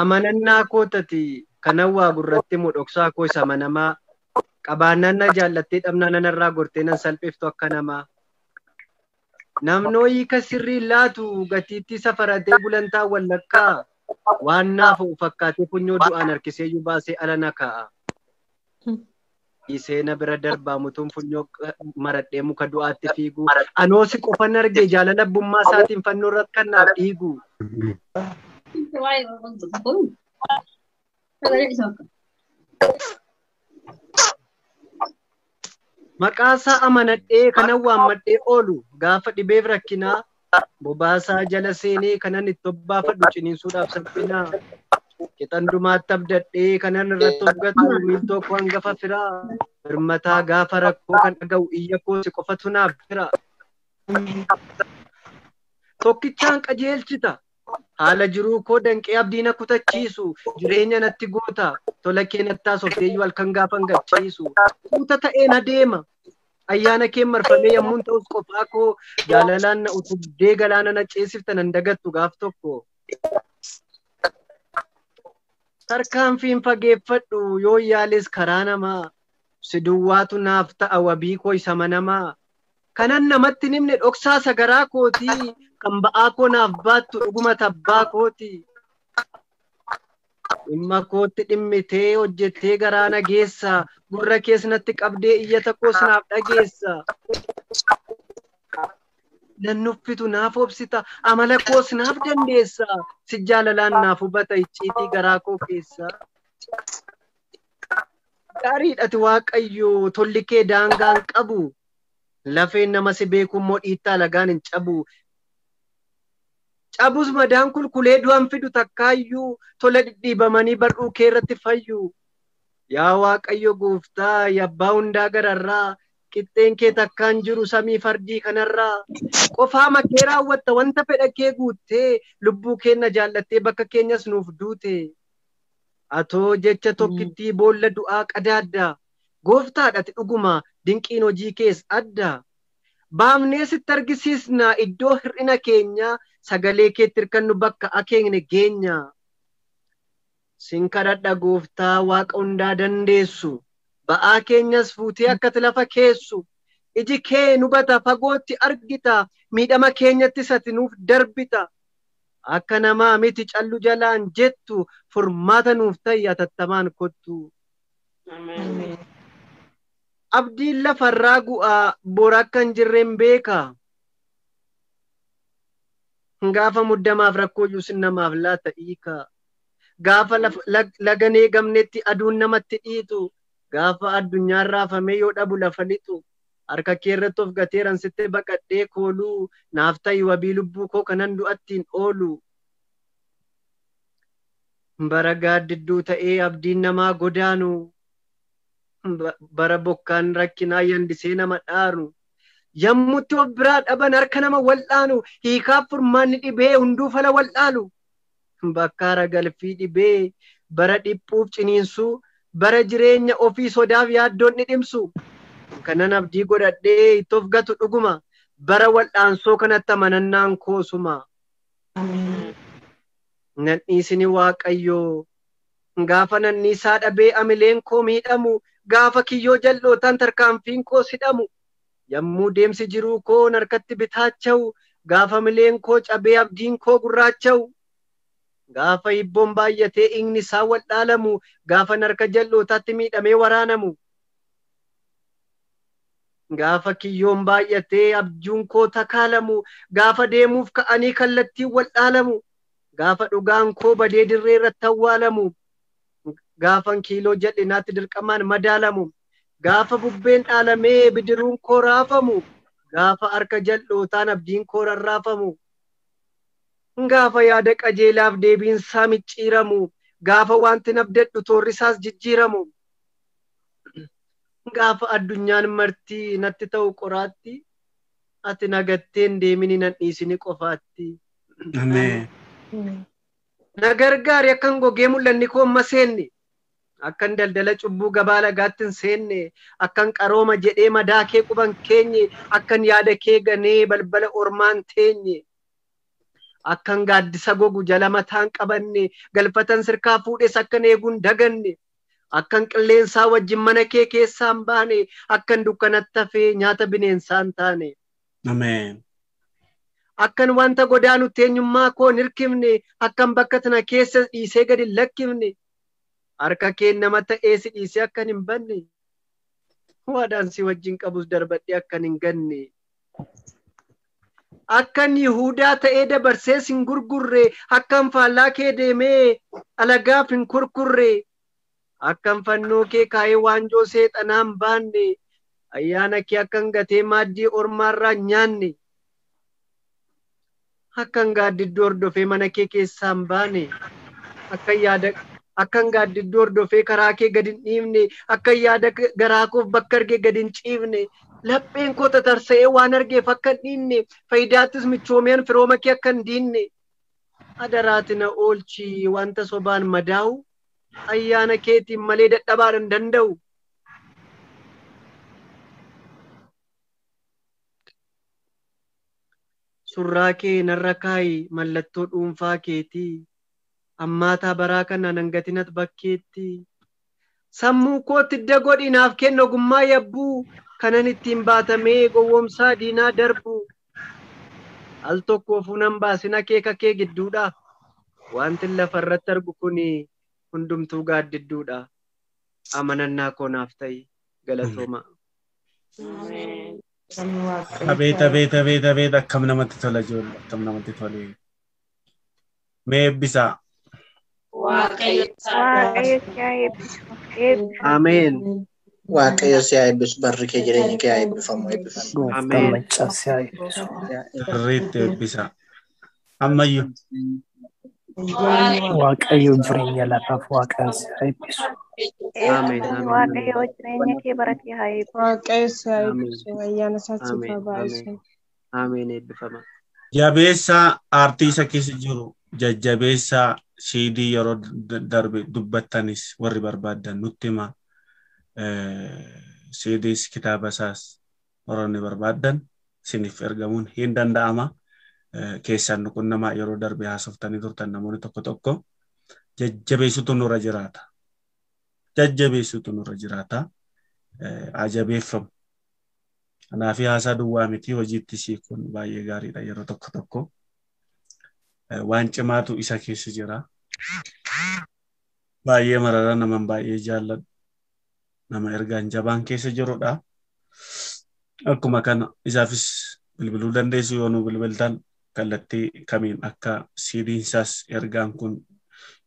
amanannaa kootati kanan waa gurratti mudhoksaa koo isa manamaa qabaannaan na jaallattee dhabnaa nanarraa gortee nan salphiftu akka namaa namnoo hiika sirrii laatu gatiitti safaratee bulantaa wallakkaa waan naafu fakkaatee funyoo du'aan harkiseeyyuu baasee ala na kaa'a. Iseena bira darbaa mutuun funyoo maradhee muka du'aatti fiigu anoosi qofan arge jaalala abbummaa isaatiin fannoo irratti kan naaf dhiigu. Maqaasaa amanadhee kanan waammadhee oolu gaafa dhibeef rakkinaa bobaasaa jala seenee kanan itti obbaafadhu ciniinsuudhaaf salphinaa. Qixandumaatti abdadhee kanan irratti hojjetu miiltoo koo hangafa firaa birmataa gaafa rakkoo kan dhaga'u iyya koo si qofatu naaf jira. Tokkichaan qajeelchita haala jiruu koo danqee abdiina kutachiisu jireenya natti goota tola kee nattaa softeeyyuu halkan gaafa gachiisu kuuta ta'een adeema ayyaana kee marfamee yommuun ta'us qofaa koo jaalalaan na utubdee galaana na ceesifta nan dagattu gaaf tokko. Tarkaanfiin fageeffadhu yoo yaales karaa namaa si duwwaatu naaf ta'a wabii koo isa manamaa kanan namatti nimne dhoksaa sagaraa kooti kan ba'aa koo naaf baattu dhuguma tabbaa kooti dhimma kootti dhimmitee hojjettee garaa na geessa gurra kees natti qabdee iyyata koos naaf dhageessa nan nuffitu naaf obsita amala koos naaf dandeessa si jaalalaan naaf hubata icciitii garaa koo keessa. Gaariidhati Waaqayyo tolli kee daangaan qabu lafeen nama si beekummoo dhiittaa lagaan hin cabu. Cabus madaan kulkulee du'an fidu takkaayyuu tola dhidhiibamanii bar'uu kee irratti fayyu. Yaa Waaqayyo gooftaa yabbaa hundaa gararraa qixxeen kee takkaan jiru samii fardii kanarraa qofaa makee raawwatta wanta fedha kee guuttee lubbuu keenya jaallattee bakka keenyas nuuf duute atoo jecha tokkittii boolla du'aa qadaadda gooftaadhati dhuguma dinqiin hojii kees adda baafnee sitti argisiisna iddoo hir'ina keenya sagalee keetti hirkannu bakka akeekne geenya sin kadhadha gooftaa waaqa hundaa dandeessu ba'aa keenyas fuutee akkati lafa keessu iji kee nubata fagootti argita miidhama keenyatti sati nuuf darbita akka namaa miti callu jalaan jettu furmaata nuuf ta'i atattamaan kottu. Abdiin lafarraa gu'aa bora akka hin jirreen beeka gaafa muddamaaf rakkooyyuu sin namaaf laata hiika gaafa laganee gamnetti aduun namatti dhiitu gaafa addunyaan raafamee yoo dhabu lafa lixu harka kee irratti of gateeran sitti baqadhee kooluu naaf ta'i wabii lubbuu koo kanan du'attiin oolu. Bara gaaddidduu ta'ee abdiin namaa godaanu bara bokkaan rakkinaa yandisee nama dhaaru yammutti of biraa dhaban harka nama wal'aanu hiikaaf furmaanni dhibee hunduu fala wal'aalu bakka ragalfii dhibee bara dhiphuuf ciniinsuu bara jireenya ofii sodaaf yaaddoon ni dhimsu kanan abdii godhadhee itti of gatu dhuguma bara wal'aansoo kanatti amanannaan koosuma. Nan dhiisini Waaqayyoo gaafa nan dhiisaa dhabee amileen koo miidhamu gaafa kiyyoo jal'ootaan tarkaanfiin koo sidhamu yommuu deemsi jiruu koo harkatti bitaacha'u gaafa amileen koo cabee abdiin koo gurraacha'u gaafa hibboon baay'atee igni isaa wal'aalamu gaafa harka jal'ootaatti miidhamee waraanamu gaafa kiyyoon baay'atee abjuun koo takaalamu gaafa deemuuf ka'anii kallattiin wal'aalamu gaafa dhugaan koo badee dirree irratti awwaalamu gaafan kiiloo jal'inaatti dirqamaan madaalamu gaafa bubbeen dhaalamee bidiruun koo raafamu gaafa harka jal'ootaan abdiin koo rarraafamu gaafa yaada qajeelaaf deebiinsaa micciiramu gaafa wanti nabdadhu toorrisaas jijjiiramu gaafa addunyaan martii natti ta'u qoraatti ati nagatteen deemini nan dhiisini qofaatti. Na gargaari akkan gogee mul'anni koo amma seenne akkan daldala cubbuu gabaa lagaatti hin seenne akkan qarooma jedhee madaa kee quban keenye akkan yaada kee ganee balbala ormaan teenye akkan gaaddisa gogu jala mataan qabanne galfatan sirkaa fuudhes akkan eeguun daganne akkan qilleensaa wajjin mana kee keessaan baane akkan dukkanatti hafee nyaata bineensaan taane. Ameen. Akkan wanta godaanutti eenyummaa koo hin hirkifne akkan bakka tana keessa dhiisee gadi hin lakkifne harka kee nama ta'ee si dhiisee akkan hin banne waadaan si wajjin qabus darbadhee akkan hin ganne. Akkan Yihuudaa ta'ee dabarsee sin gurgurre akkan faallaa kee deemee alagaaf hin kurkurre akkan fannoo kee kaayee waanjoo seexanaan baanne ayyaana kee akkan gatee maaddii ormaarraa nyaanne akkan gaaddidduu hordofee mana kee keessaan baane akkan gaaddidduu hordofee karaa kee gadi hin dhiifne akkan yaada garaa koof bakka argee gadi hin ciifne lapheen koo tatarsa'ee waan argeef akka hin dhiinne faayidaattis michoomeen firooma kee akka hin diinne adaraati na oolchi wanta sobaan madaa'u ayyaana keetiin malee dadhabaan hin danda'u. Surraa kee narra kaayi mallattoo dhuunfaa keetii ammaataa baraa kana nangatinat bakkeetti sammuu kootti idda godhinaaf kenna ogummaa yabbuu kanan ittiin baatamee gowwoomsaa diinaa darbu al tokko fuunan baasina keeka kee gidduudha wanti lafa irratti argu kun hundumtuu gaaddidduudha amanannaa koonaaf ta'i galatooma. Abeet akkam namatti tola ijoollee akkam namatti tole. Mee eebbisaa. Ameen. Waaqayyo si haa eebbisu barri kee jireenyi kee haa eebbifamu. Ameen. Sirriitti eebbisaa. Ammayyuu. Waaqayyo jireenya lafaaf Waaqayyo si haa eebbisu. Ameen. Waaqayyo jireenya kee baratee haa eebbisu. Waaqayyo si haa eebbisu. Ayyaana isaatiif haa baay'isu. Ameen eebbifama. Jabeessaa aartii isa keessa jiru jajjabeessaa siidii yeroo darbe dubbattanis warri barbaadan nutti hima. Siidiis kitaaba isaas warroonni barbaadan siniif ergamuun hin danda'ama. Keessaan nuqunnamaa yeroo darbe haasoftanii turtan namoonni tokko tokko jajjabeessutu nurra jiraata. Jajjabeessutu nurra jiraata. Ajabeeffamu. Kanaaf haasaa duwwaa miti hojiitti siikuun baay'ee gaariidha yeroo tokko tokko. Waan cimaatu isa keessa jira. Baay'ee marara naman baay'ee jaalladhu. Nama ergaan jabaan keessa jirudha. Akkuma kana isaafis bilbiluu dandeessu yoo nu bilbiltan kallattii kamiin akka siidiin isaas ergaan kun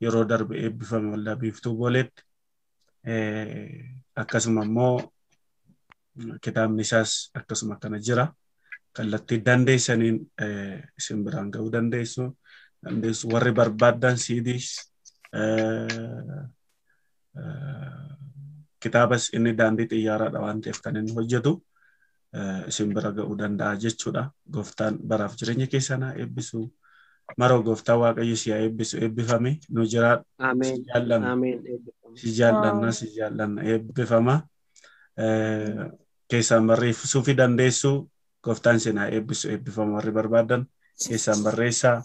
yeroo darbe eebbifame waldaa Biiftuu Booleetti. Akkasuma immoo kitaabni isaas akkasuma kana jira. Kallattii dandeessaniin isin biraan ga'uu dandeessu. Warri barbaadan siidiis kitaabas inni daandii xiyyaaraadha waan ta'eef kan inni hojjetu isin bira ga'uu danda'a jechuudha. Gooftaan baraaf jireenya keessan haa eebbisu. Maroo gooftaa Waaqayyo si haa eebbisu eebbifame nu jiraadhu. Si jaallanna eebbifama. Keessaan barreessuu fi dandeessu gooftaan sin haa eebbisu eebbifama warri barbaadan keessaan barreessaa.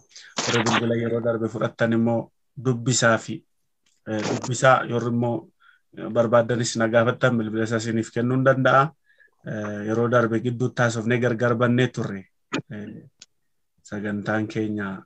Warri bilbila yeroo darbe fudhattan immoo dubbisaa yeroo immoo barbaadanis na gaafattan bilbila isaa isiniif kennuu ni danda'a. Yeroo darbe gidduu taasifnee gargar bannee turre sagantaan keenya